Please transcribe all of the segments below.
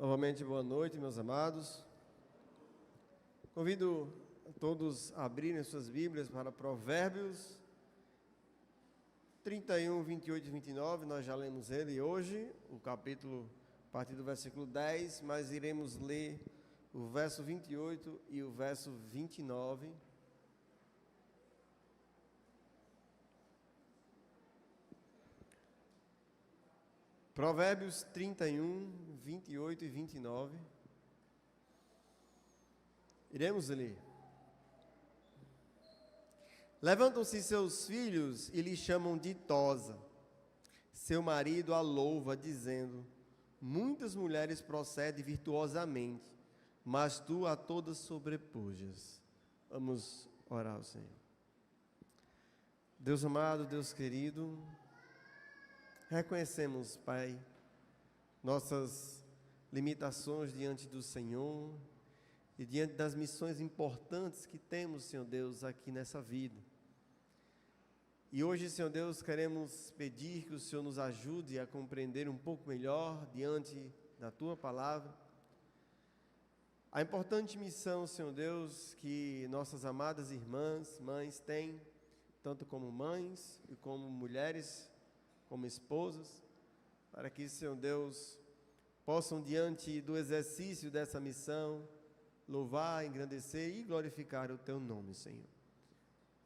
Novamente, boa noite, meus amados. Convido a todos a abrirem suas Bíblias para Provérbios 31, 28 e 29. Nós já lemos ele hoje, o capítulo, a partir do versículo 10, mas iremos ler o verso 28 e o verso 29. Provérbios 31, 28 e 29. Iremos ler. Levantam-se seus filhos e lhe chamam ditosa. Seu marido a louva, dizendo: muitas mulheres procedem virtuosamente, mas tu a todas sobrepujas. Vamos orar ao Senhor. Deus amado, Deus querido, reconhecemos, Pai, nossas limitações diante do Senhor e diante das missões importantes que temos, Senhor Deus, aqui nessa vida. E hoje, Senhor Deus, queremos pedir que o Senhor nos ajude a compreender um pouco melhor diante da Tua Palavra a importante missão, Senhor Deus, que nossas amadas irmãs, mães têm, tanto como mães e como mulheres, como esposas, para que, Senhor Deus, possam, diante do exercício dessa missão, louvar, engrandecer e glorificar o Teu nome, Senhor.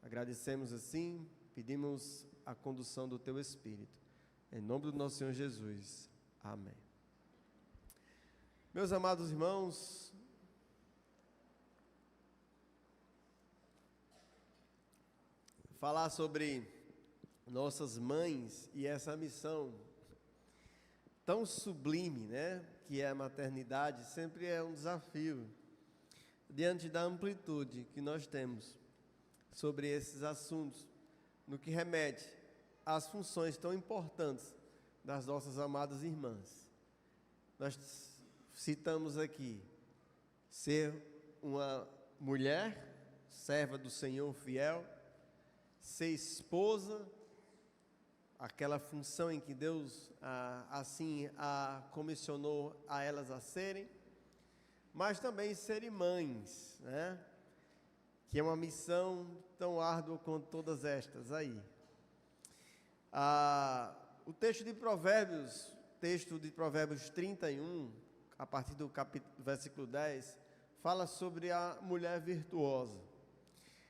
Agradecemos assim, pedimos a condução do Teu Espírito. Em nome do nosso Senhor Jesus. Amém. Meus amados irmãos, falar sobre nossas mães e essa missão tão sublime, né, que é a maternidade, sempre é um desafio diante da amplitude que nós temos sobre esses assuntos, no que remete às funções tão importantes das nossas amadas irmãs. Nós citamos aqui ser uma mulher, serva do Senhor fiel, ser esposa, aquela função em que Deus assim a comissionou a elas a serem, mas também serem mães, né? Que é uma missão tão árdua quanto todas estas aí. O texto de Provérbios 31, a partir do versículo 10, fala sobre a mulher virtuosa.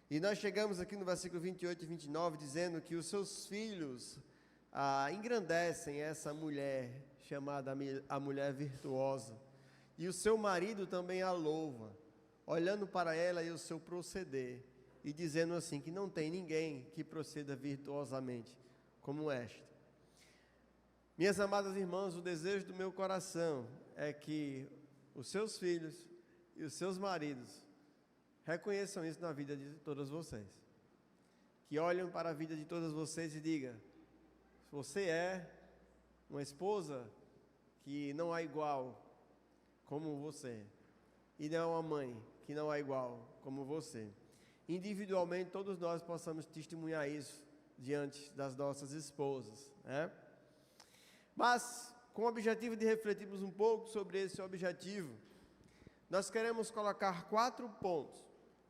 E nós chegamos aqui no versículo 28 e 29, dizendo que os seus filhos engrandecem essa mulher, chamada a mulher virtuosa, e o seu marido também a louva, olhando para ela e o seu proceder, e dizendo assim, que não tem ninguém que proceda virtuosamente como esta. Minhas amadas irmãs, o desejo do meu coração é que os seus filhos e os seus maridos reconheçam isso na vida de todas vocês, que olhem para a vida de todas vocês e digam: você é uma esposa que não há igual como você, e não é uma mãe que não há igual como você. Individualmente, todos nós possamos testemunhar isso diante das nossas esposas, né? Mas, com o objetivo de refletirmos um pouco sobre esse objetivo, nós queremos colocar 4 pontos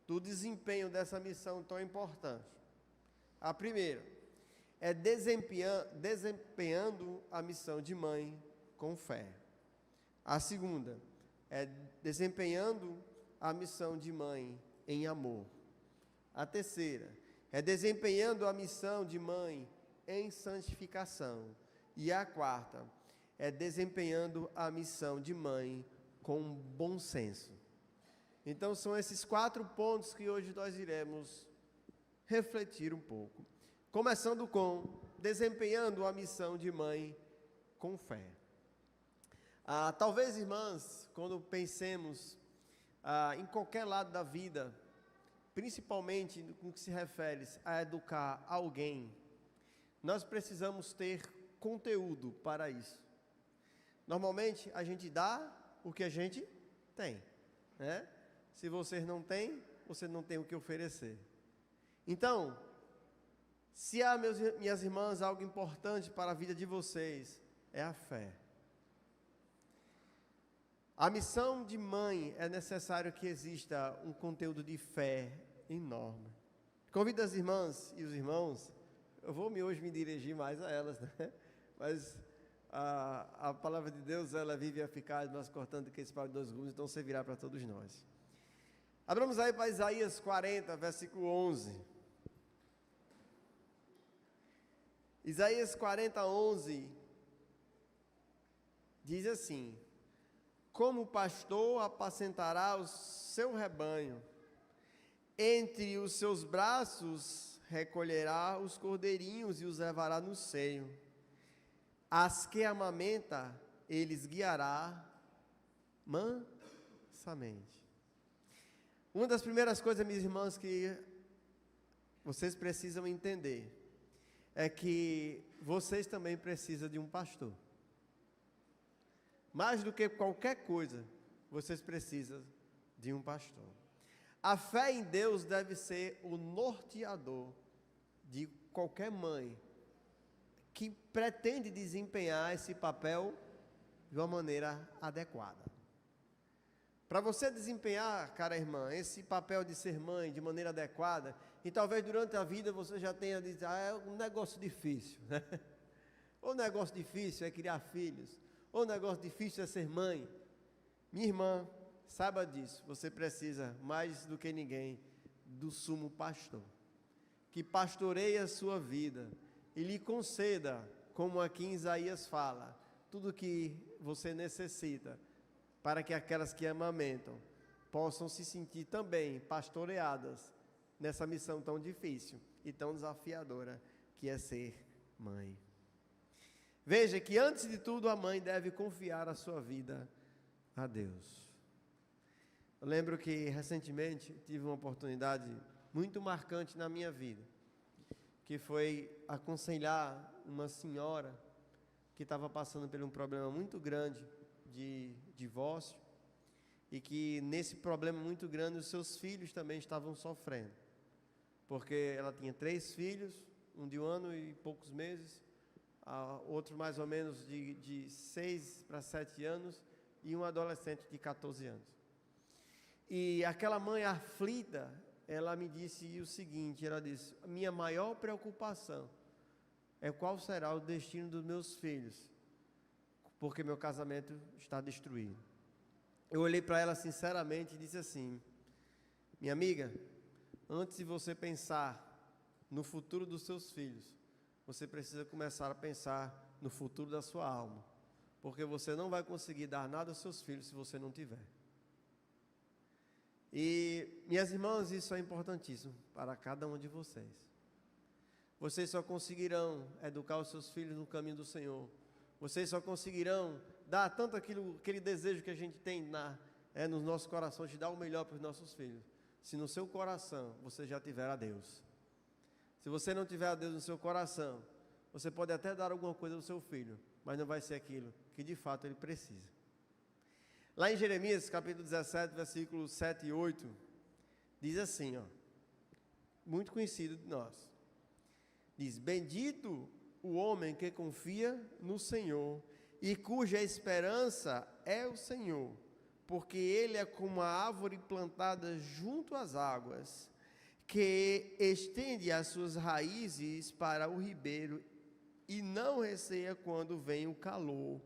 do desempenho dessa missão tão importante. A primeira é desempenhando a missão de mãe com fé. A segunda é desempenhando a missão de mãe em amor. A terceira é desempenhando a missão de mãe em santificação. E a quarta é desempenhando a missão de mãe com bom senso. Então são esses 4 pontos que hoje nós iremos refletir um pouco. Começando com desempenhando a missão de mãe com fé. Talvez, irmãs, quando pensemos em qualquer lado da vida, principalmente no que se refere a educar alguém, nós precisamos ter conteúdo para isso. Normalmente, a gente dá o que a gente tem, né? Se você não tem o que oferecer. Então, se há, minhas irmãs, algo importante para a vida de vocês, é a fé. A missão de mãe é necessário que exista um conteúdo de fé enorme. Convido as irmãs e os irmãos, eu vou hoje me dirigir mais a elas, né? Mas a palavra de Deus, ela vive eficaz, mas cortando que espada de dois gumes, então servirá para todos nós. Abramos aí para Isaías 40, versículo 11. Isaías 40, 11, diz assim: como o pastor apacentará o seu rebanho, entre os seus braços recolherá os cordeirinhos e os levará no seio. As que amamenta, eles guiará mansamente. Uma das primeiras coisas, minhas irmãs, que vocês precisam entender, é que vocês também precisam de um pastor. Mais do que qualquer coisa, vocês precisam de um pastor. A fé em Deus deve ser o norteador de qualquer mãe que pretende desempenhar esse papel de uma maneira adequada. Para você desempenhar, cara irmã, esse papel de ser mãe de maneira adequada, e talvez durante a vida você já tenha dito, é um negócio difícil, né? O negócio difícil é criar filhos, o negócio difícil é ser mãe. Minha irmã, saiba disso, você precisa, mais do que ninguém, do sumo pastor, que pastoreie a sua vida, e lhe conceda, como aqui em Isaías fala, tudo o que você necessita, para que aquelas que amamentam possam se sentir também pastoreadas nessa missão tão difícil e tão desafiadora que é ser mãe. Veja que antes de tudo a mãe deve confiar a sua vida a Deus. Eu lembro que recentemente tive uma oportunidade muito marcante na minha vida, que foi aconselhar uma senhora que estava passando por um problema muito grande de divórcio, e que nesse problema muito grande os seus filhos também estavam sofrendo, porque ela tinha 3 filhos, um de 1 ano e poucos meses, outro mais ou menos de 6 para 7 anos, e um adolescente de 14 anos. E aquela mãe aflita, ela me disse o seguinte, ela disse, minha maior preocupação é qual será o destino dos meus filhos, porque meu casamento está destruído. Eu olhei para ela sinceramente e disse assim, minha amiga, antes de você pensar no futuro dos seus filhos, você precisa começar a pensar no futuro da sua alma, porque você não vai conseguir dar nada aos seus filhos se você não tiver. E, minhas irmãs, isso é importantíssimo para cada um de vocês. Vocês só conseguirão educar os seus filhos no caminho do Senhor. Vocês só conseguirão dar tanto aquele desejo que a gente tem nos nossos corações, de dar o melhor para os nossos filhos, se no seu coração você já tiver a Deus. Se você não tiver a Deus no seu coração, você pode até dar alguma coisa ao seu filho, mas não vai ser aquilo que de fato ele precisa. Lá em Jeremias, capítulo 17, versículos 7 e 8, diz assim, muito conhecido de nós. Diz, bendito o homem que confia no Senhor e cuja esperança é o Senhor, porque ele é como a árvore plantada junto às águas, que estende as suas raízes para o ribeiro e não receia quando vem o calor,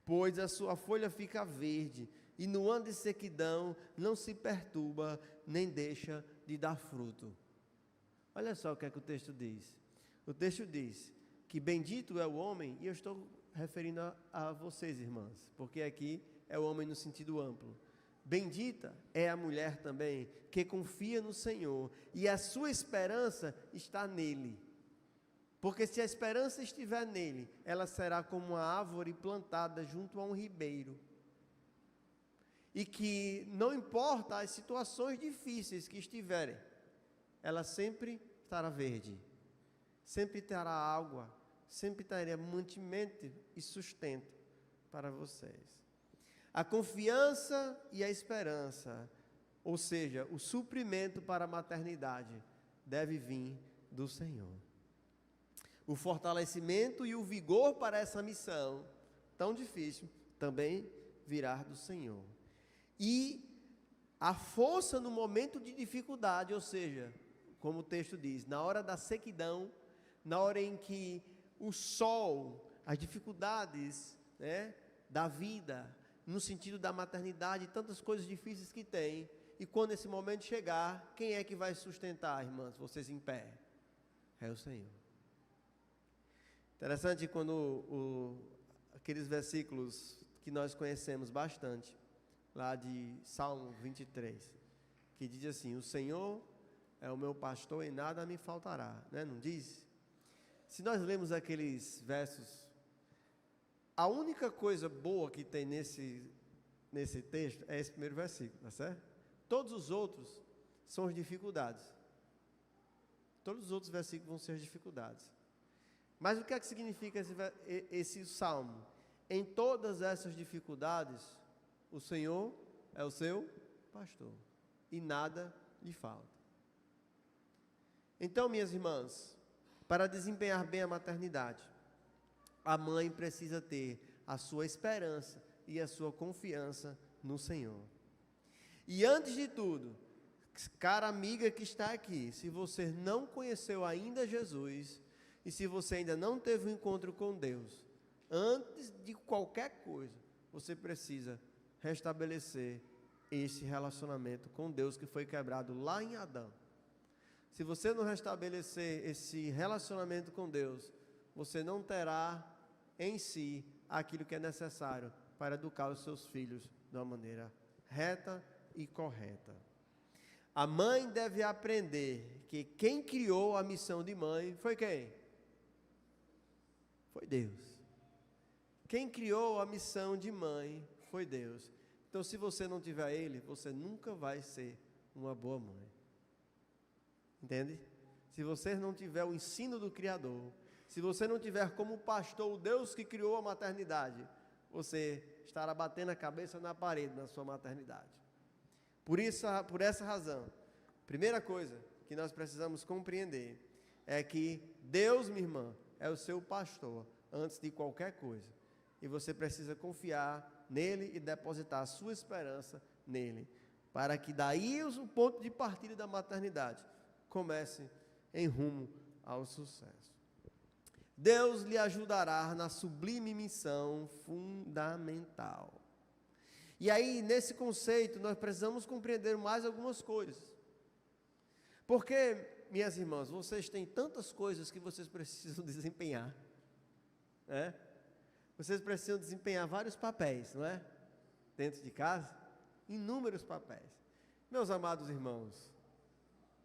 pois a sua folha fica verde, e no ano de sequidão não se perturba, nem deixa de dar fruto. Olha só o que é que o texto diz. O texto diz que bendito é o homem, e eu estou referindo a vocês, irmãs, porque aqui é o homem no sentido amplo. Bendita é a mulher também, que confia no Senhor, e a sua esperança está nele. Porque se a esperança estiver nele, ela será como uma árvore plantada junto a um ribeiro. E que não importa as situações difíceis que estiverem, ela sempre estará verde, sempre terá água, sempre terá mantimento e sustento para vocês. A confiança e a esperança, ou seja, o suprimento para a maternidade, deve vir do Senhor. O fortalecimento e o vigor para essa missão tão difícil também virá do Senhor. E a força no momento de dificuldade, ou seja, como o texto diz, na hora da sequidão, na hora em que o sol, as dificuldades, né, da vida, no sentido da maternidade, tantas coisas difíceis que tem, e quando esse momento chegar, quem é que vai sustentar, irmãs, vocês em pé? É o Senhor. Interessante quando aqueles versículos que nós conhecemos bastante, lá de Salmo 23, que diz assim: o Senhor é o meu pastor e nada me faltará, né? Não diz? Se nós lemos aqueles versos, a única coisa boa que tem nesse texto é esse primeiro versículo, tá certo? Todos os outros são as dificuldades. Todos os outros versículos vão ser as dificuldades. Mas o que é que significa esse salmo? Em todas essas dificuldades, o Senhor é o seu pastor e nada lhe falta. Então, minhas irmãs, para desempenhar bem a maternidade, a mãe precisa ter a sua esperança e a sua confiança no Senhor. E antes de tudo, cara amiga que está aqui, se você não conheceu ainda Jesus, e se você ainda não teve um encontro com Deus, antes de qualquer coisa, você precisa restabelecer esse relacionamento com Deus que foi quebrado lá em Adão. Se você não restabelecer esse relacionamento com Deus, você não terá em si aquilo que é necessário para educar os seus filhos de uma maneira reta e correta. A mãe deve aprender que quem criou a missão de mãe foi quem? Foi Deus. Quem criou a missão de mãe foi Deus. Então, se você não tiver Ele, você nunca vai ser uma boa mãe. Entende? Se você não tiver o ensino do Criador, se você não tiver como pastor o Deus que criou a maternidade, você estará batendo a cabeça na parede na sua maternidade. Por essa razão, primeira coisa que nós precisamos compreender é que Deus, minha irmã, é o seu pastor antes de qualquer coisa. E você precisa confiar nele e depositar a sua esperança nele, para que daí o ponto de partida da maternidade comece em rumo ao sucesso. Deus lhe ajudará na sublime missão fundamental. E aí, nesse conceito, nós precisamos compreender mais algumas coisas. Porque, minhas irmãs, vocês têm tantas coisas que vocês precisam desempenhar, né? Vocês precisam desempenhar vários papéis, não é? Dentro de casa, inúmeros papéis. Meus amados irmãos,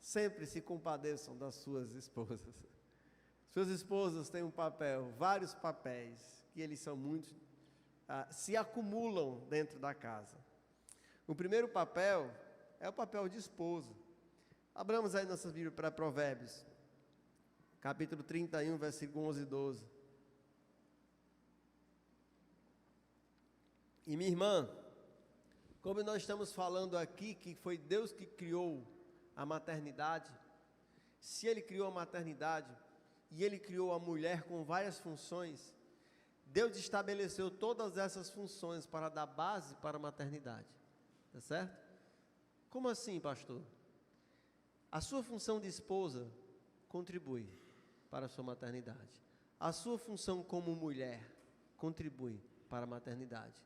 sempre se compadeçam das suas esposas. Suas esposas têm um papel, vários papéis, que eles são muitos, se acumulam dentro da casa. O primeiro papel é o papel de esposa. Abramos aí nossas Bíblias para Provérbios, capítulo 31, versículo 11 e 12. E minha irmã, como nós estamos falando aqui que foi Deus que criou a maternidade, se Ele criou a maternidade e Ele criou a mulher com várias funções, Deus estabeleceu todas essas funções para dar base para a maternidade, tá certo? Como assim, pastor? A sua função de esposa contribui para a sua maternidade. A sua função como mulher contribui para a maternidade.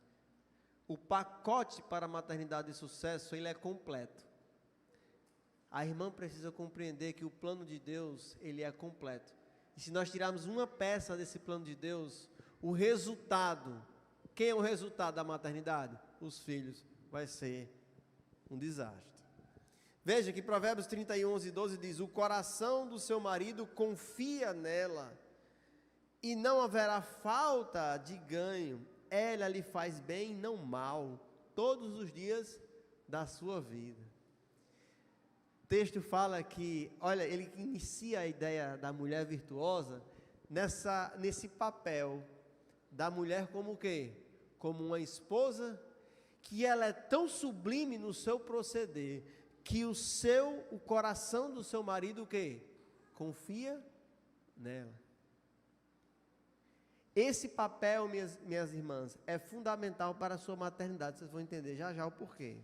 O pacote para a maternidade de sucesso, ele é completo. A irmã precisa compreender que o plano de Deus, ele é completo. E se nós tirarmos uma peça desse plano de Deus, o resultado, quem é o resultado da maternidade? Os filhos, vai ser um desastre. Veja que Provérbios 31, 11 e 12 diz: o coração do seu marido confia nela, e não haverá falta de ganho. Ela lhe faz bem, não mal, todos os dias da sua vida. O texto fala que, olha, ele inicia a ideia da mulher virtuosa nesse papel da mulher como o quê? Como uma esposa que ela é tão sublime no seu proceder que o coração do seu marido o quê? Confia nela. Esse papel, minhas irmãs, é fundamental para a sua maternidade. Vocês vão entender já já o porquê.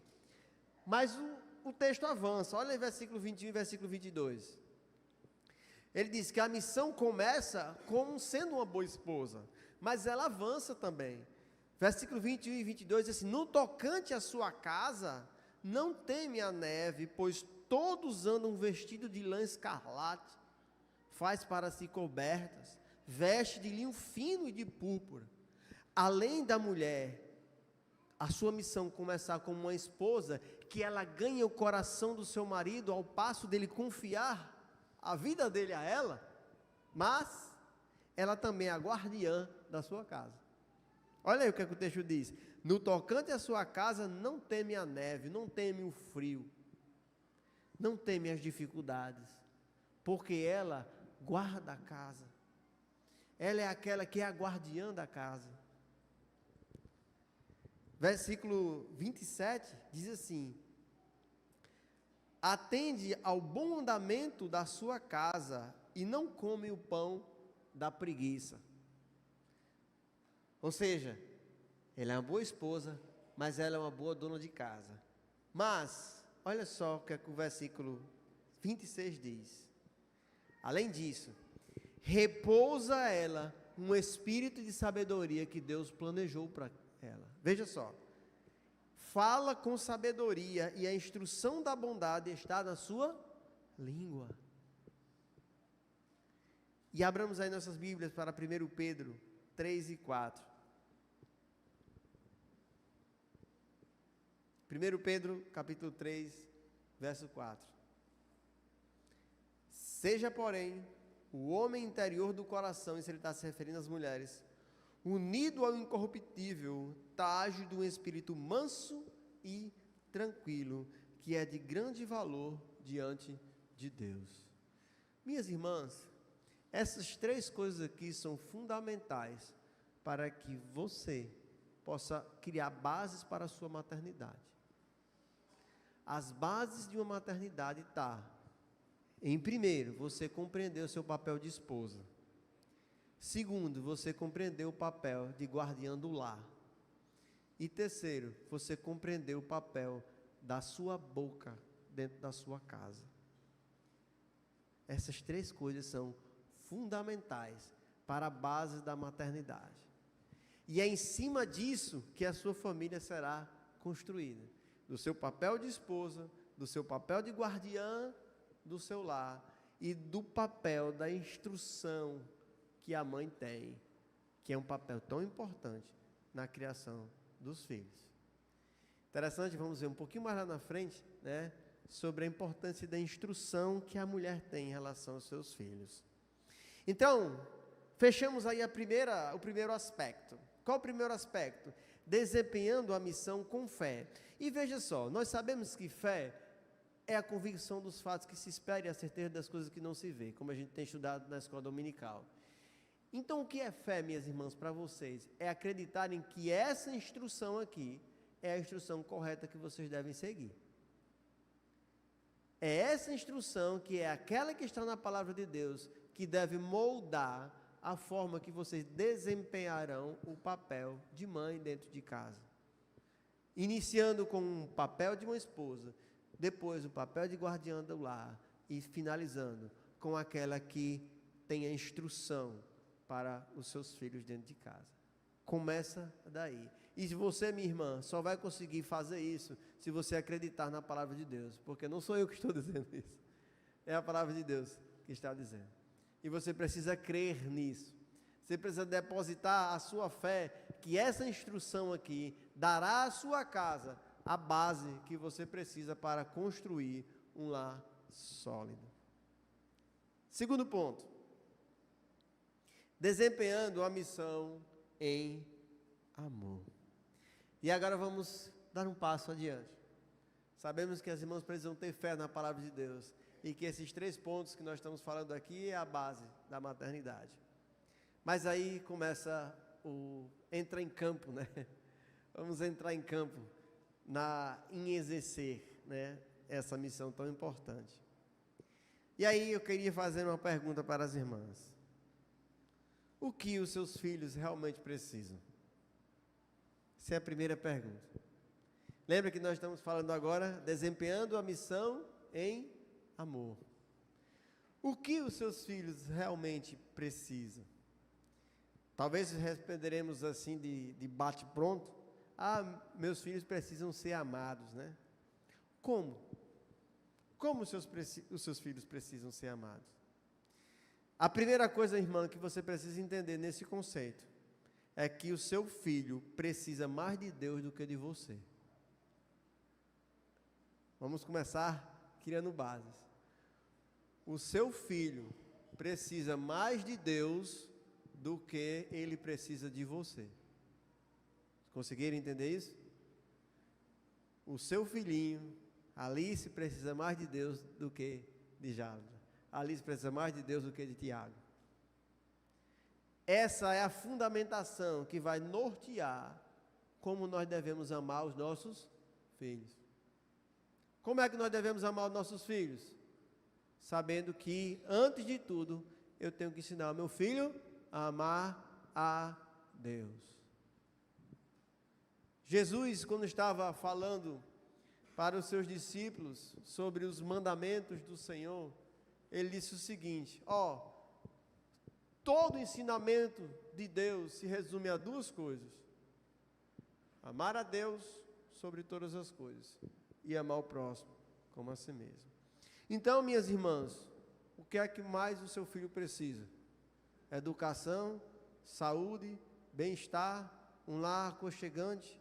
Mas o texto avança. Olha em versículo 21 e versículo 22. Ele diz que a missão começa como sendo uma boa esposa, mas ela avança também. Versículo 21 e 22 diz assim: no tocante à sua casa, não teme a neve, pois todos andam vestidos de lã escarlate, faz para si cobertas, veste de linho fino e de púrpura. Além da mulher, a sua missão começar como uma esposa, que ela ganha o coração do seu marido ao passo dele confiar a vida dele a ela, mas ela também é a guardiã da sua casa. Olha aí o que o texto diz: no tocante à sua casa, não teme a neve, não teme o frio, não teme as dificuldades, porque ela guarda a casa. Ela é aquela que é a guardiã da casa. Versículo 27 diz assim: atende ao bom andamento da sua casa e não come o pão da preguiça. Ou seja, ela é uma boa esposa, mas ela é uma boa dona de casa. Mas, olha só o que o versículo 26 diz. Além disso, repousa ela um espírito de sabedoria que Deus planejou para ela. Veja só. Fala com sabedoria e a instrução da bondade está na sua língua. E abramos aí nossas Bíblias para 1 Pedro 3 e 4. 1 Pedro, capítulo 3, verso 4. Seja, porém, o homem interior do coração, isso ele está se referindo às mulheres, unido ao incorruptível tajo de um espírito manso e tranquilo, que é de grande valor diante de Deus. Minhas irmãs, essas três coisas aqui são fundamentais para que você possa criar bases para a sua maternidade. As bases de uma maternidade estão em primeiro, você compreender o seu papel de esposa. Segundo, você compreender o papel de guardiã do lar. E terceiro, você compreender o papel da sua boca dentro da sua casa. Essas três coisas são fundamentais para a base da maternidade. E é em cima disso que a sua família será construída. Do seu papel de esposa, do seu papel de guardiã do seu lar e do papel da instrução que a mãe tem, que é um papel tão importante na criação dos filhos. Interessante, vamos ver um pouquinho mais lá na frente, né, sobre a importância da instrução que a mulher tem em relação aos seus filhos. Então, fechamos aí o primeiro aspecto. Qual o primeiro aspecto? Desempenhando a missão com fé. E veja só, nós sabemos que fé é a convicção dos fatos que se espera e a certeza das coisas que não se vê, como a gente tem estudado na escola dominical. Então, o que é fé, minhas irmãs, para vocês? É acreditarem que essa instrução aqui é a instrução correta que vocês devem seguir. É essa instrução, que é aquela que está na palavra de Deus, que deve moldar a forma que vocês desempenharão o papel de mãe dentro de casa. Iniciando com o papel de uma esposa, depois o papel de guardiã do lar e finalizando com aquela que tem a instrução para os seus filhos dentro de casa. Começa daí. E se você, minha irmã, só vai conseguir fazer isso se você acreditar na palavra de Deus, porque não sou eu que estou dizendo isso, é a palavra de Deus que está dizendo. E você precisa crer nisso. Você precisa depositar a sua fé, que essa instrução aqui dará à sua casa a base que você precisa para construir um lar sólido. Segundo ponto, desempenhando a missão em amor. E agora vamos dar um passo adiante. Sabemos que as irmãs precisam ter fé na palavra de Deus e que esses 3 pontos que nós estamos falando aqui é a base da maternidade. Mas aí começa entra em campo, né? Vamos entrar em campo em exercer, né, essa missão tão importante. E aí eu queria fazer uma pergunta para as irmãs. O que os seus filhos realmente precisam? Essa é a primeira pergunta. Lembra que nós estamos falando agora, desempenhando a missão em amor. O que os seus filhos realmente precisam? Talvez responderemos assim de bate-pronto. Meus filhos precisam ser amados, né? Como? Como os seus filhos precisam ser amados? A primeira coisa, irmã, que você precisa entender nesse conceito é que o seu filho precisa mais de Deus do que de você. Vamos começar criando bases. O seu filho precisa mais de Deus do que ele precisa de você. Conseguiram entender isso? O seu filhinho, Alice, precisa mais de Deus do que de Jálida. Alice precisa mais de Deus do que de Tiago. Essa é a fundamentação que vai nortear como nós devemos amar os nossos filhos. Como é que nós devemos amar os nossos filhos? Sabendo que, antes de tudo, eu tenho que ensinar o meu filho a amar a Deus. Jesus, quando estava falando para os seus discípulos sobre os mandamentos do Senhor, ele disse o seguinte: todo ensinamento de Deus se resume a duas coisas: amar a Deus sobre todas as coisas e amar o próximo como a si mesmo. Então, minhas irmãs, o que é que mais o seu filho precisa? Educação, saúde, bem-estar, um lar aconchegante?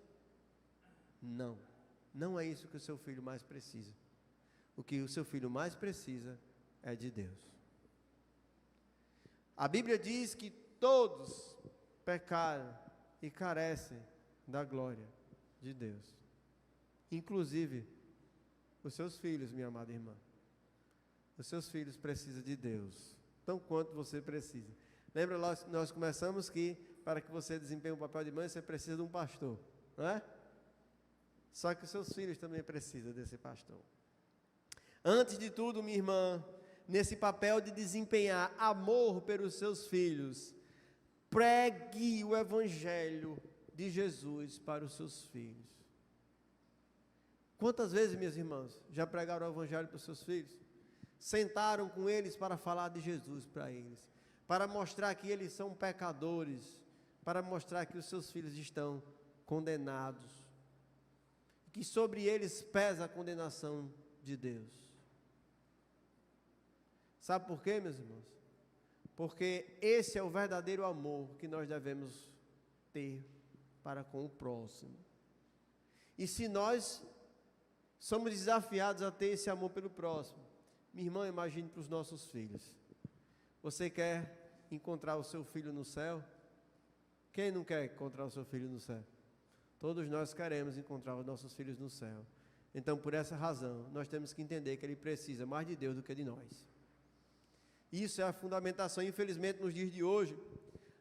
Não, não é isso que o seu filho mais precisa. O que o seu filho mais precisa é de Deus. A Bíblia diz que todos pecaram e carecem da glória de Deus, inclusive os seus filhos, minha amada irmã. Os seus filhos precisam de Deus, tão quanto você precisa. Lembra, nós começamos que para que você desempenhe o papel de mãe, você precisa de um pastor, não é? Só que os seus filhos também precisam desse pastor. Antes de tudo, minha irmã, nesse papel de desempenhar amor pelos seus filhos, pregue o evangelho de Jesus para os seus filhos. Quantas vezes, minhas irmãs, já pregaram o evangelho para os seus filhos? Sentaram com eles para falar de Jesus para eles, para mostrar que eles são pecadores, para mostrar que os seus filhos estão condenados, que sobre eles pesa a condenação de Deus. Sabe por quê, meus irmãos? Porque esse é o verdadeiro amor que nós devemos ter para com o próximo. E se nós somos desafiados a ter esse amor pelo próximo, minha irmã, imagine para os nossos filhos. Você quer encontrar o seu filho no céu? Quem não quer encontrar o seu filho no céu? Todos nós queremos encontrar os nossos filhos no céu. Então, por essa razão, nós temos que entender que ele precisa mais de Deus do que de nós. Isso é a fundamentação. Infelizmente, nos dias de hoje,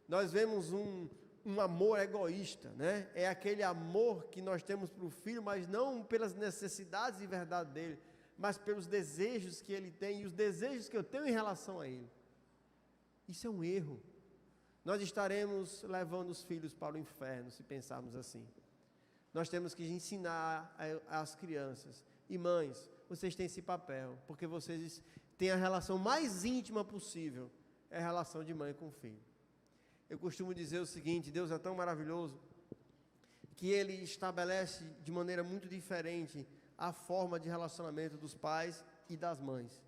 nós vemos um amor egoísta, né? É aquele amor que nós temos para o filho, mas não pelas necessidades e verdade dele, mas pelos desejos que ele tem e os desejos que eu tenho em relação a ele. Isso é um erro. Nós estaremos levando os filhos para o inferno se pensarmos assim. Nós temos que ensinar às crianças: e mães, vocês têm esse papel, porque vocês têm a relação mais íntima possível, é a relação de mãe com filho. Eu costumo dizer o seguinte: Deus é tão maravilhoso que Ele estabelece de maneira muito diferente a forma de relacionamento dos pais e das mães.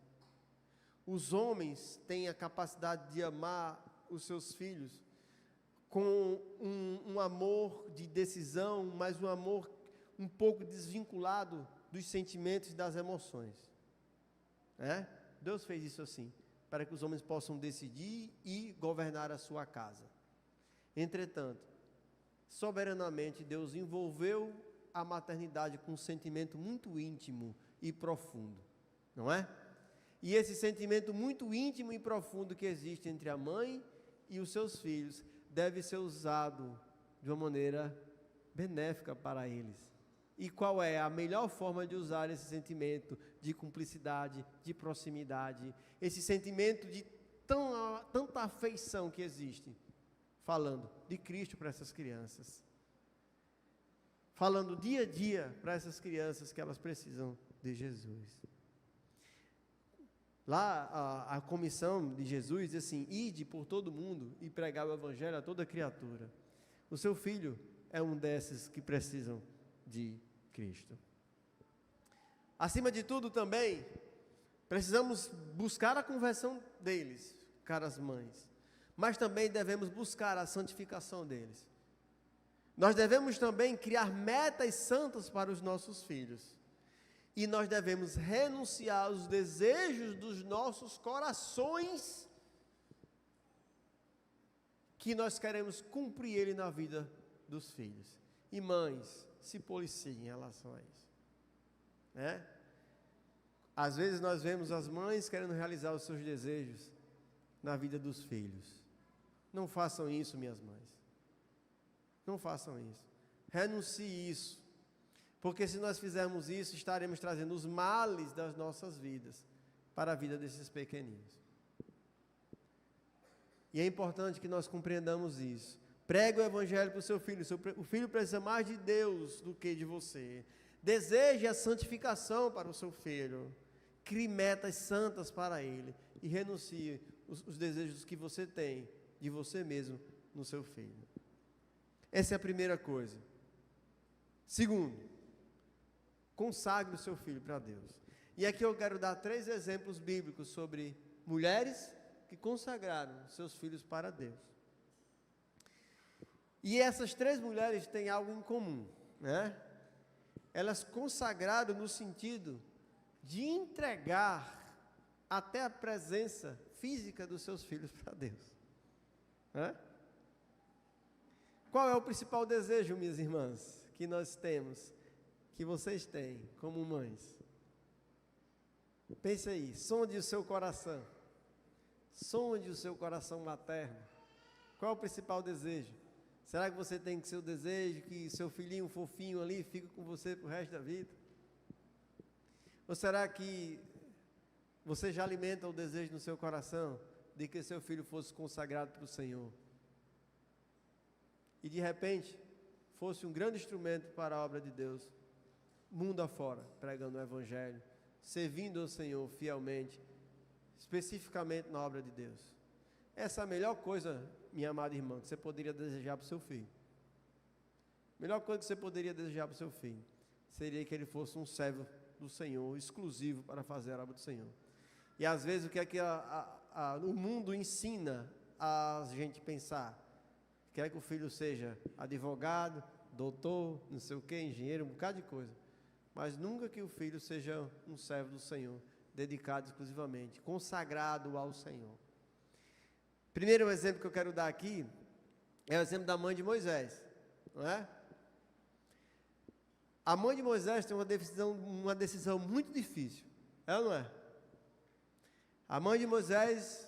Os homens têm a capacidade de amar os seus filhos com um amor de decisão, mas um amor um pouco desvinculado dos sentimentos e das emoções. Deus fez isso assim, para que os homens possam decidir e governar a sua casa. Entretanto, soberanamente, Deus envolveu a maternidade com um sentimento muito íntimo e profundo, não é? E esse sentimento muito íntimo e profundo que existe entre a mãe e os seus filhos deve ser usado de uma maneira benéfica para eles. E qual é a melhor forma de usar esse sentimento de cumplicidade, de proximidade, esse sentimento de tanta afeição que existe falando de Cristo para essas crianças. Falando dia a dia para essas crianças que elas precisam de Jesus. Lá a comissão de Jesus diz assim: ide por todo mundo e pregar o evangelho a toda criatura. O seu filho é um desses que precisam de Cristo. Acima de tudo também, precisamos buscar a conversão deles, caras mães, mas também devemos buscar a santificação deles. Nós devemos também criar metas santas para os nossos filhos. E nós devemos renunciar aos desejos dos nossos corações, que nós queremos cumprir ele na vida dos filhos. E mães, se policiem em relação a isso. Né? Às vezes nós vemos as mães querendo realizar os seus desejos na vida dos filhos. Não façam isso, minhas mães. Não façam isso. Renuncie isso. Porque se nós fizermos isso, estaremos trazendo os males das nossas vidas para a vida desses pequeninos. E é importante que nós compreendamos isso. Pregue o evangelho para o seu filho. O filho precisa mais de Deus do que de você. Deseje a santificação para o seu filho. Crie metas santas para ele. E renuncie os desejos que você tem de você mesmo no seu filho. Essa é a primeira coisa. Segundo, consagre o seu filho para Deus. E aqui eu quero dar 3 exemplos bíblicos sobre mulheres que consagraram seus filhos para Deus. E essas 3 mulheres têm algo em comum, né? Elas consagraram no sentido de entregar até a presença física dos seus filhos para Deus, né? Qual é o principal desejo, minhas irmãs, que nós temos, que vocês têm como mães? Pense aí, sonde o seu coração. Sonde o seu coração materno. Qual é o principal desejo? Será que você tem que ser o desejo que seu filhinho fofinho ali fique com você para o resto da vida? Ou será que você já alimenta o desejo no seu coração de que seu filho fosse consagrado para o Senhor? E de repente, fosse um grande instrumento para a obra de Deus, mundo afora, pregando o Evangelho, servindo ao Senhor fielmente, especificamente na obra de Deus. Essa é a melhor coisa, minha amada irmã, que você poderia desejar para o seu filho. A melhor coisa que você poderia desejar para o seu filho seria que ele fosse um servo do Senhor, exclusivo para fazer a obra do Senhor. E às vezes o que é que o mundo ensina a gente pensar? Quer que o filho seja advogado, doutor, não sei o que, engenheiro, um bocado de coisa. Mas nunca que o filho seja um servo do Senhor, dedicado exclusivamente, consagrado ao Senhor. Primeiro exemplo que eu quero dar aqui é o exemplo da mãe de Moisés, não é? A mãe de Moisés tem uma decisão muito difícil, é ou não é? A mãe de Moisés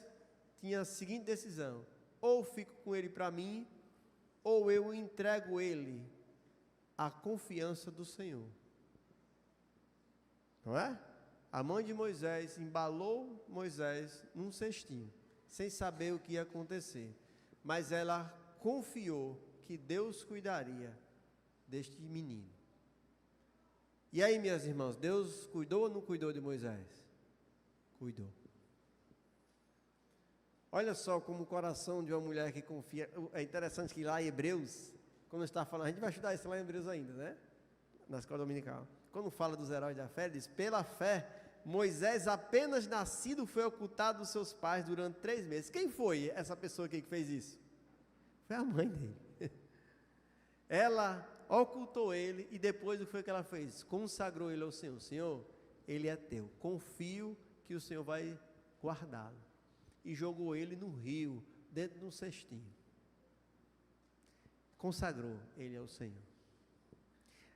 tinha a seguinte decisão: ou fico com ele para mim, ou eu entrego ele à confiança do Senhor. Não é? A mãe de Moisés embalou Moisés num cestinho, sem saber o que ia acontecer. Mas ela confiou que Deus cuidaria deste menino. E aí, minhas irmãs, Deus cuidou ou não cuidou de Moisés? Cuidou. Olha só como o coração de uma mulher que confia. É interessante que lá em Hebreus, quando está falando, a gente vai estudar isso lá em Hebreus ainda, né? Na escola dominical. Quando fala dos heróis da fé, diz: pela fé, Moisés, apenas nascido, foi ocultado dos seus pais durante 3 meses. Quem foi essa pessoa aqui que fez isso? Foi a mãe dele. Ela ocultou ele e depois o que foi que ela fez? Consagrou ele ao Senhor. Senhor, ele é teu. Confio que o Senhor vai guardá-lo. E jogou ele no rio, dentro de um cestinho. Consagrou ele ao Senhor.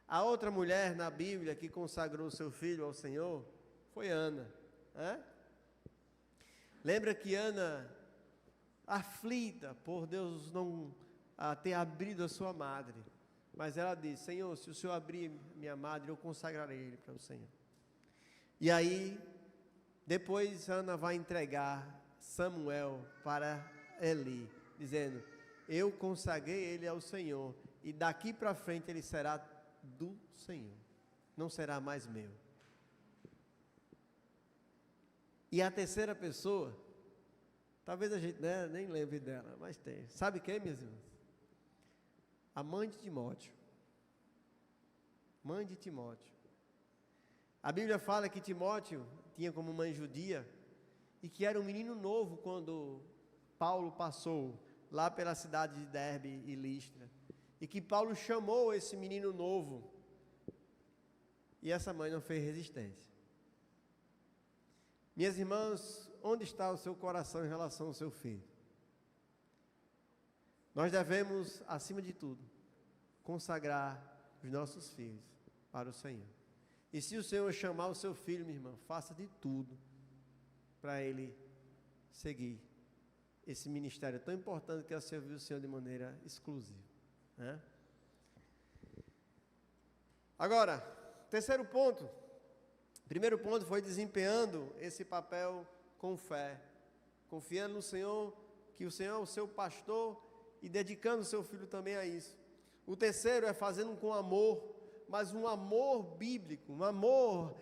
A outra mulher na Bíblia que consagrou seu filho ao Senhor foi Ana. Lembra que Ana, aflita por Deus não ter abrido a sua madre, mas ela disse: Senhor, se o Senhor abrir minha madre, eu consagrarei ele para o Senhor. E aí, depois Ana vai entregar Samuel para Eli, dizendo: eu consagrei ele ao Senhor, e daqui para frente ele será do Senhor, não será mais meu. E a terceira pessoa, talvez a gente nem lembre dela, mas tem. Sabe quem, minhas irmãs? A mãe de Timóteo. Mãe de Timóteo. A Bíblia fala que Timóteo tinha como mãe judia e que era um menino novo quando Paulo passou lá pela cidade de Derbe e Listra. E que Paulo chamou esse menino novo e essa mãe não fez resistência. Minhas irmãs, onde está o seu coração em relação ao seu filho? Nós devemos, acima de tudo, consagrar os nossos filhos para o Senhor. E se o Senhor chamar o seu filho, minha irmã, faça de tudo para ele seguir esse ministério tão importante que é servir o Senhor de maneira exclusiva, né? Agora, terceiro ponto. Primeiro ponto foi desempenhando esse papel com fé, confiando no Senhor, que o Senhor é o seu pastor e dedicando o seu filho também a isso. O terceiro é fazendo com amor, mas um amor bíblico, um amor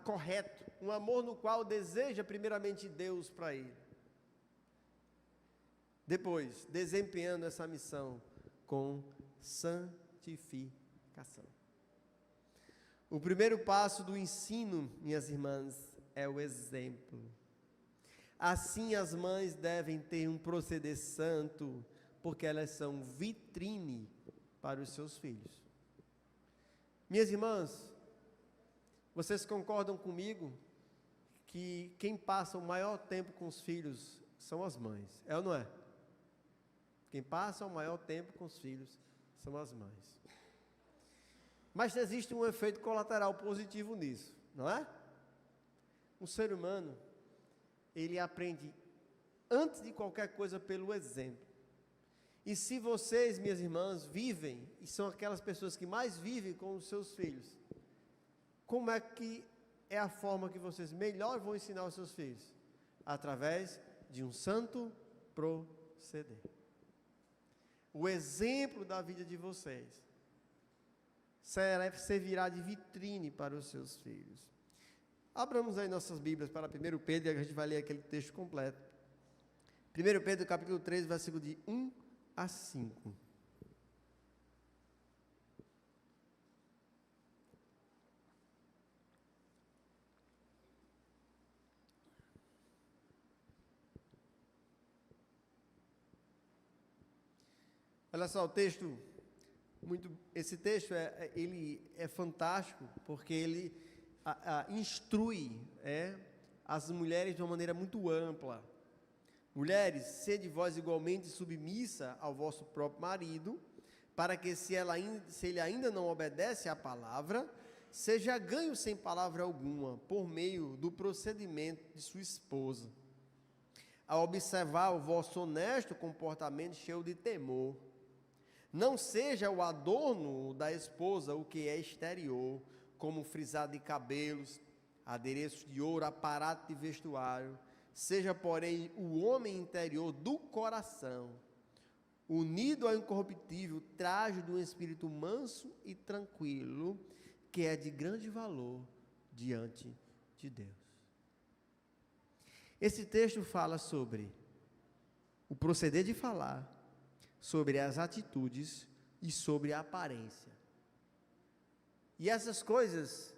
correto, um amor no qual deseja primeiramente Deus para ele. Depois, desempenhando essa missão com santificação. O primeiro passo do ensino, minhas irmãs, é o exemplo. Assim as mães devem ter um proceder santo, porque elas são vitrine para os seus filhos. Minhas irmãs, vocês concordam comigo que quem passa o maior tempo com os filhos são as mães, é ou não é? Quem passa o maior tempo com os filhos são as mães. Mas existe um efeito colateral positivo nisso, não é? Um ser humano, ele aprende antes de qualquer coisa pelo exemplo. E se vocês, minhas irmãs, vivem, e são aquelas pessoas que mais vivem com os seus filhos, como é que é a forma que vocês melhor vão ensinar os seus filhos? Através de um santo proceder. O exemplo da vida de vocês servirá de vitrine para os seus filhos. Abramos aí nossas Bíblias para 1 Pedro, e a gente vai ler aquele texto completo. 1 Pedro capítulo 3, versículo de 1 a 5. Olha só, o texto, esse texto ele é fantástico, porque ele instrui as mulheres de uma maneira muito ampla. Mulheres, sede vós igualmente submissa ao vosso próprio marido, para que se ele ainda não obedece à palavra, seja ganho sem palavra alguma, por meio do procedimento de sua esposa, a observar o vosso honesto comportamento cheio de temor. Não seja o adorno da esposa o que é exterior, como frisado de cabelos, adereços de ouro, aparato de vestuário. Seja, porém, o homem interior do coração, unido ao incorruptível traje de um espírito manso e tranquilo, que é de grande valor diante de Deus. Esse texto fala sobre o proceder de falar, sobre as atitudes e sobre a aparência. E essas coisas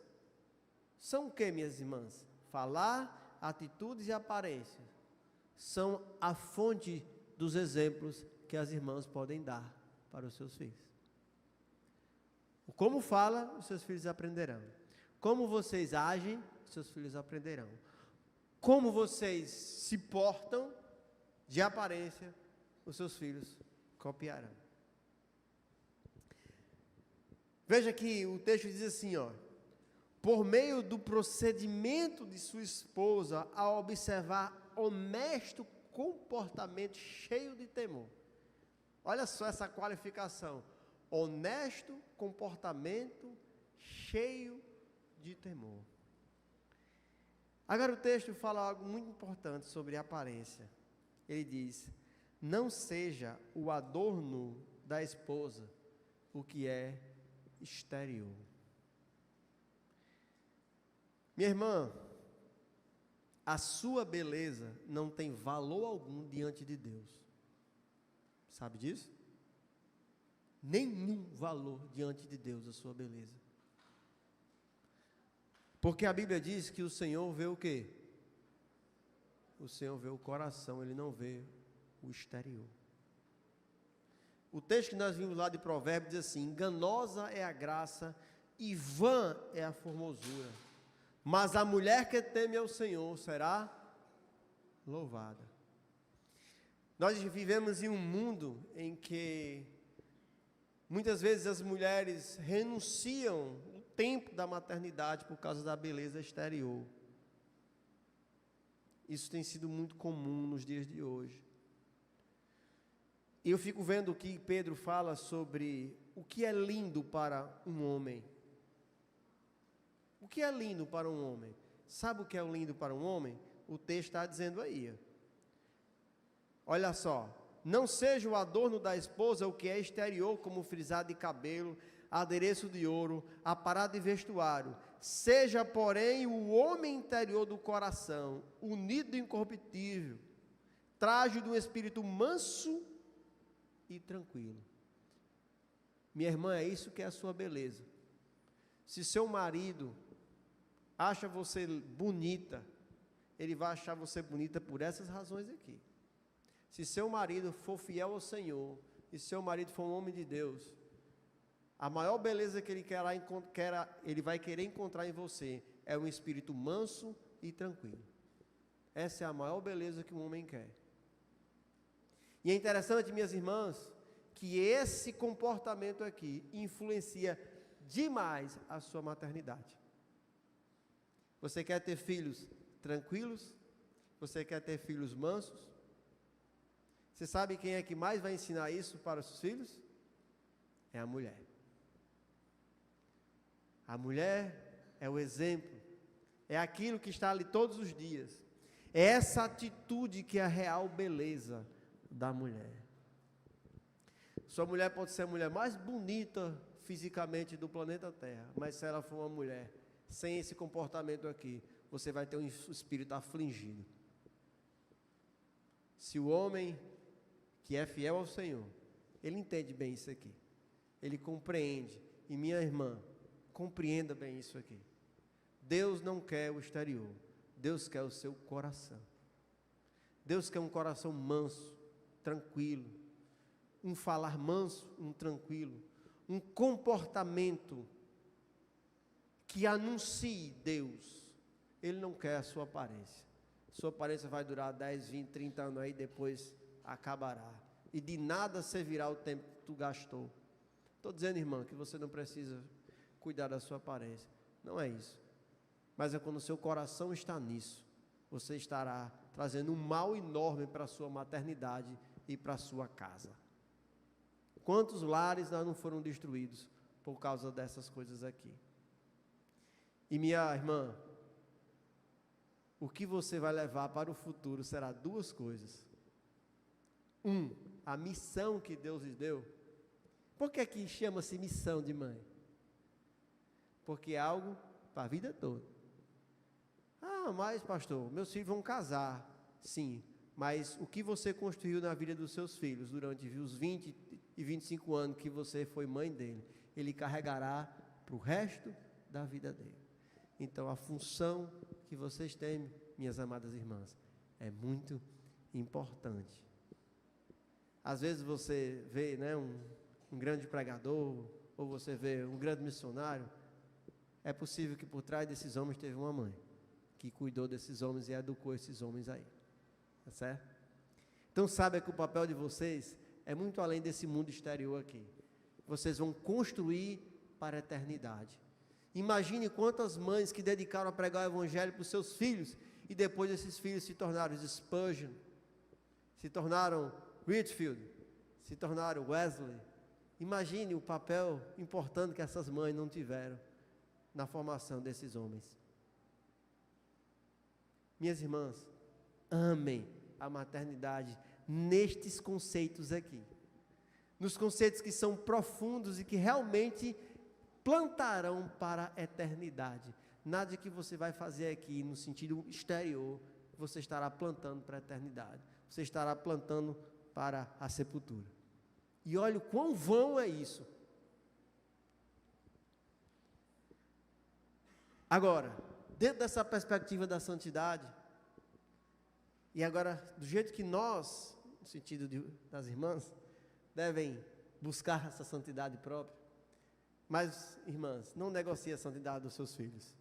são o que, minhas irmãs? Falar, atitudes e aparência são a fonte dos exemplos que as irmãs podem dar para os seus filhos. Como fala, os seus filhos aprenderão. Como vocês agem, os seus filhos aprenderão. Como vocês se portam de aparência, os seus filhos copiarão. Veja que o texto diz assim, por meio do procedimento de sua esposa, ao observar honesto comportamento cheio de temor. Olha só essa qualificação, honesto comportamento cheio de temor. Agora o texto fala algo muito importante sobre a aparência. Ele diz, não seja o adorno da esposa o que é exterior. Minha irmã, a sua beleza não tem valor algum diante de Deus. Sabe disso? Nenhum valor diante de Deus a sua beleza. Porque a Bíblia diz que o Senhor vê o quê? O Senhor vê o coração, Ele não vê o exterior. O texto que nós vimos lá de Provérbios diz assim: enganosa é a graça e vã é a formosura, mas a mulher que teme ao Senhor será louvada. Nós vivemos em um mundo em que muitas vezes as mulheres renunciam o tempo da maternidade por causa da beleza exterior. Isso tem sido muito comum nos dias de hoje. E eu fico vendo o que Pedro fala sobre o que é lindo para um homem. O que é lindo para um homem? Sabe o que é lindo para um homem? O texto está dizendo aí. Olha só. Não seja o adorno da esposa o que é exterior, como frisado de cabelo, adereço de ouro, aparado de vestuário. Seja, porém, o homem interior do coração, unido e incorruptível, traje de um espírito manso e tranquilo. Minha irmã, é isso que é a sua beleza. Se seu marido acha você bonita, ele vai achar você bonita por essas razões aqui. Se seu marido for fiel ao Senhor, e seu marido for um homem de Deus, a maior beleza que ele vai querer encontrar em você é um espírito manso e tranquilo. Essa é a maior beleza que um homem quer. E é interessante, minhas irmãs, que esse comportamento aqui influencia demais a sua maternidade. Você quer ter filhos tranquilos? Você quer ter filhos mansos? Você sabe quem é que mais vai ensinar isso para os seus filhos? É a mulher. A mulher é o exemplo, é aquilo que está ali todos os dias. É essa atitude que é a real beleza da mulher. Sua mulher pode ser a mulher mais bonita fisicamente do planeta Terra, mas se ela for uma mulher sem esse comportamento aqui, você vai ter um espírito afligido. Se o homem que é fiel ao Senhor, ele entende bem isso aqui, ele compreende, e minha irmã, compreenda bem isso aqui. Deus não quer o exterior, Deus quer o seu coração. Deus quer um coração manso, tranquilo, um falar manso, um tranquilo, um comportamento que anuncie Deus. Ele não quer a sua aparência. Sua aparência vai durar 10, 20, 30 anos aí, depois acabará. E de nada servirá o tempo que tu gastou. Estou dizendo, irmã, que você não precisa cuidar da sua aparência. Não é isso. Mas é quando o seu coração está nisso, você estará trazendo um mal enorme para a sua maternidade e para a sua casa. Quantos lares não foram destruídos por causa dessas coisas aqui? E minha irmã, o que você vai levar para o futuro será duas coisas. A missão que Deus lhe deu. Por que que chama-se missão de mãe? Porque é algo para a vida toda. Ah, mas pastor, meus filhos vão casar. Sim, mas o que você construiu na vida dos seus filhos durante os 20 e 25 anos que você foi mãe dele, ele carregará para o resto da vida dele. Então a função que vocês têm, minhas amadas irmãs, é muito importante. Às vezes você vê, né, um grande pregador, ou você vê um grande missionário. É possível que por trás desses homens teve uma mãe que cuidou desses homens e educou esses homens aí, tá certo? Então saiba que o papel de vocês é muito além desse mundo exterior aqui. Vocês vão construir para a eternidade. Imagine quantas mães que dedicaram a pregar o evangelho para os seus filhos, e depois esses filhos se tornaram Spurgeon, se tornaram Whitefield, se tornaram Wesley. Imagine o papel importante que essas mães não tiveram na formação desses homens. Minhas irmãs, amem a maternidade, nestes conceitos aqui. Nos conceitos que são profundos e que realmente plantarão para a eternidade. Nada que você vai fazer aqui no sentido exterior, você estará plantando para a eternidade. Você estará plantando para a sepultura. E olha o quão vão é isso. Agora, dentro dessa perspectiva da santidade, e agora, do jeito que nós, no sentido das irmãs, devem buscar essa santidade própria, mas, irmãs, não negocie a santidade dos seus filhos.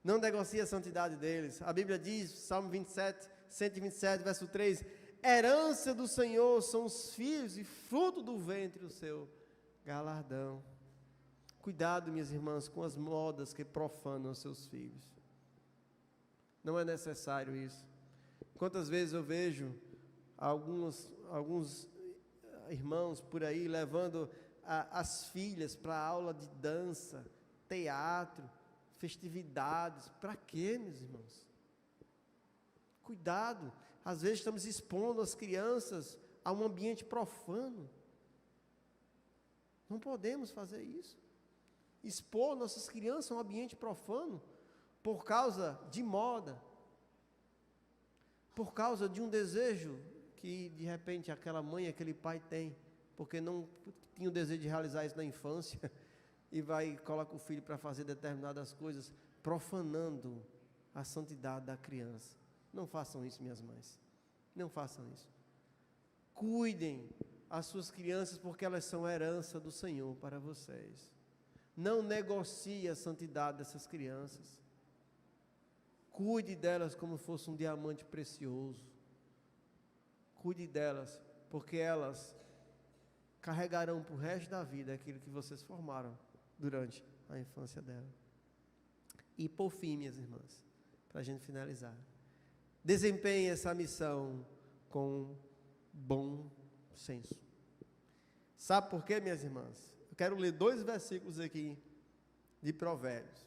Não negocie a santidade deles. A Bíblia diz, Salmo 127, verso 3, herança do Senhor são os filhos e fruto do ventre o seu galardão. Cuidado, minhas irmãs, com as modas que profanam os seus filhos. Não é necessário isso. Quantas vezes eu vejo alguns irmãos por aí levando as filhas para aula de dança, teatro, festividades. Para quê, meus irmãos? Cuidado, às vezes estamos expondo as crianças a um ambiente profano. Não podemos fazer isso. Expor nossas crianças a um ambiente profano por causa de moda, por causa de um desejo que de repente aquela mãe, aquele pai tem, porque não tinha o desejo de realizar isso na infância, e coloca o filho para fazer determinadas coisas, profanando a santidade da criança. Não façam isso, minhas mães. Não façam isso. Cuidem as suas crianças, porque elas são herança do Senhor para vocês. Não negocie a santidade dessas crianças. Cuide delas como fosse um diamante precioso. Cuide delas, porque elas carregarão para o resto da vida aquilo que vocês formaram durante a infância dela. E por fim, minhas irmãs, para a gente finalizar, desempenhe essa missão com bom senso. Sabe por quê, minhas irmãs? Eu quero ler 2 versículos aqui de Provérbios.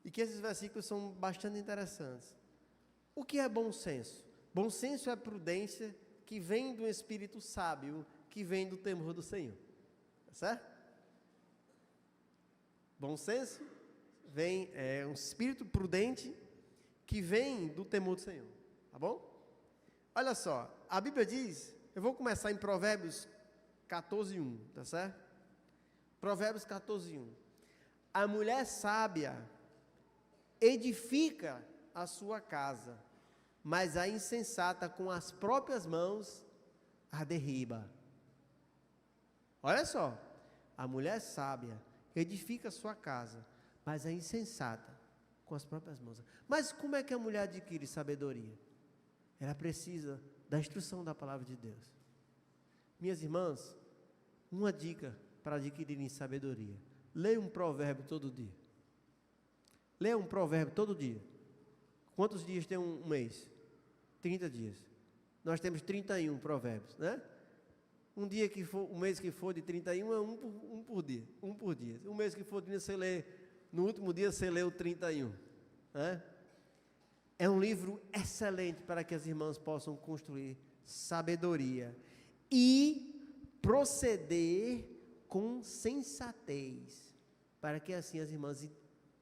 E que esses versículos são bastante interessantes. O que é bom senso? Bom senso é prudência que vem do espírito sábio, que vem do temor do Senhor. Tá certo? Bom senso é um espírito prudente que vem do temor do Senhor. Tá bom? Olha só, a Bíblia diz, eu vou começar em Provérbios 14:1, tá certo? Provérbios 14:1. A mulher sábia edifica a sua casa, mas a insensata com as próprias mãos a derriba. Olha só, a mulher sábia edifica a sua casa, mas a insensata com as próprias mãos. Mas como é que a mulher adquire sabedoria? Ela precisa da instrução da palavra de Deus. Minhas irmãs, uma dica para adquirirem sabedoria: leia um provérbio todo dia. Leia um provérbio todo dia. Quantos dias tem um mês? 30 dias. Nós temos 31 provérbios, né? Um dia que for, um mês que for de 31 é um por dia. Um mês que for de você lê, no último dia você lê o 31, né? É um livro excelente para que as irmãs possam construir sabedoria e proceder com sensatez, para que assim as irmãs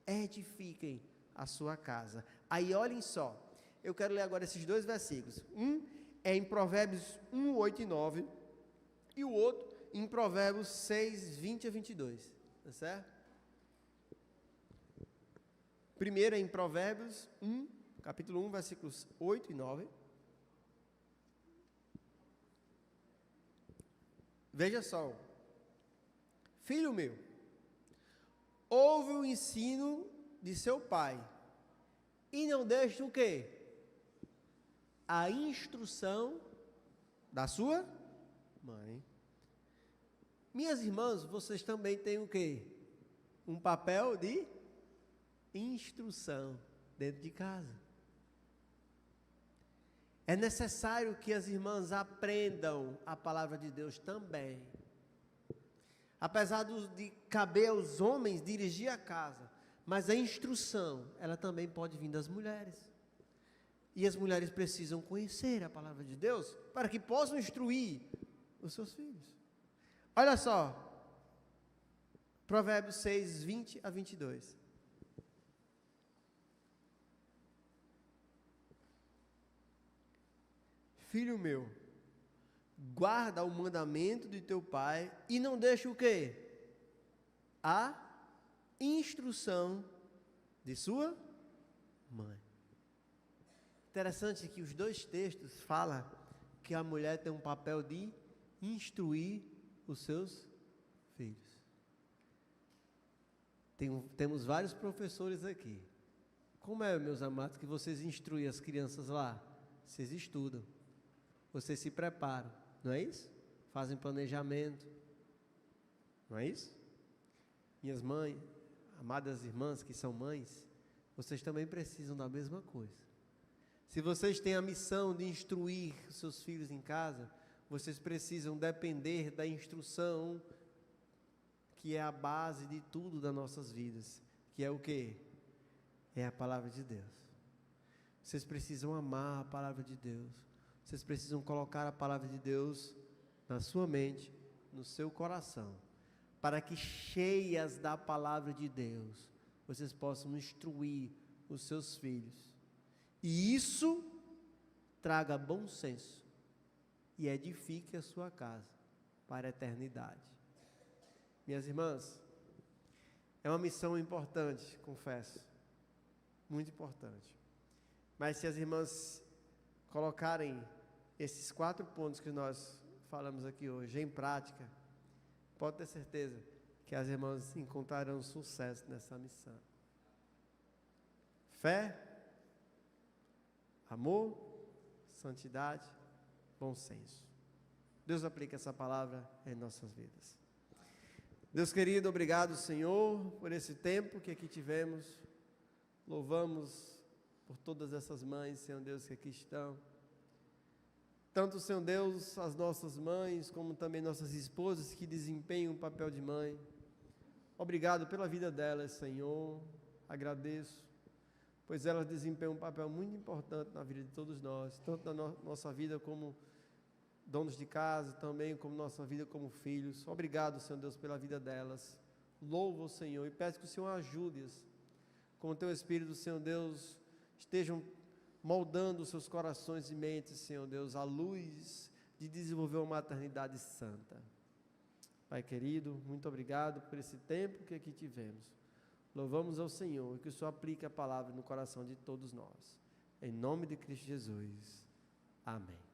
edifiquem a sua casa. Aí olhem só, eu quero ler agora esses 2 versículos. Um é em Provérbios 1, 8 e 9, e o outro em Provérbios 6, 20 a 22, tá certo? Primeiro é em Provérbios 1, capítulo 1, versículos 8 e 9. Veja só: filho meu, ouve o ensino de seu pai, e não deixe o quê? A instrução da sua mãe. Minhas irmãs, vocês também têm o quê? Um papel de instrução dentro de casa. É necessário que as irmãs aprendam a palavra de Deus também. Apesar de caber aos homens dirigir a casa, mas a instrução, ela também pode vir das mulheres. E as mulheres precisam conhecer a palavra de Deus para que possam instruir os seus filhos. Olha só, Provérbios 6, 20 a 22. Filho meu, guarda o mandamento de teu pai e não deixa o quê? A instrução de sua mãe. Interessante que os dois textos falam que a mulher tem um papel de instruir os seus filhos. Temos vários professores aqui. Como é, meus amados, que vocês instruem as crianças lá? Vocês estudam, vocês se preparam, não é isso? Fazem planejamento, não é isso? Minhas mães, amadas irmãs que são mães, vocês também precisam da mesma coisa. Se vocês têm a missão de instruir os seus filhos em casa, vocês precisam depender da instrução que é a base de tudo das nossas vidas, que é o quê? É a palavra de Deus. Vocês precisam amar a palavra de Deus. Vocês precisam colocar a palavra de Deus na sua mente, no seu coração, para que cheias da palavra de Deus, vocês possam instruir os seus filhos. E isso traga bom senso e edifique a sua casa para a eternidade. Minhas irmãs, é uma missão importante, confesso, muito importante. Mas se as irmãs colocarem esses 4 pontos que nós falamos aqui hoje em prática, pode ter certeza que as irmãs encontrarão sucesso nessa missão. Fé, amor, santidade, bom senso. Deus aplica essa palavra em nossas vidas. Deus querido, obrigado, Senhor, por esse tempo que aqui tivemos. Louvamos por todas essas mães, Senhor Deus, que aqui estão. Tanto, Senhor Deus, as nossas mães, como também nossas esposas que desempenham o papel de mãe. Obrigado pela vida delas, Senhor. Agradeço, pois elas desempenham um papel muito importante na vida de todos nós, tanto na nossa vida como donos de casa, também como nossa vida como filhos. Obrigado, Senhor Deus, pela vida delas. Louvo o Senhor e peço que o Senhor ajude-as, com o Teu Espírito, Senhor Deus, estejam moldando os seus corações e mentes, Senhor Deus, à luz de desenvolver uma maternidade santa. Pai querido, muito obrigado por esse tempo que aqui tivemos. Louvamos ao Senhor e que o Senhor aplique a palavra no coração de todos nós. Em nome de Cristo Jesus. Amém.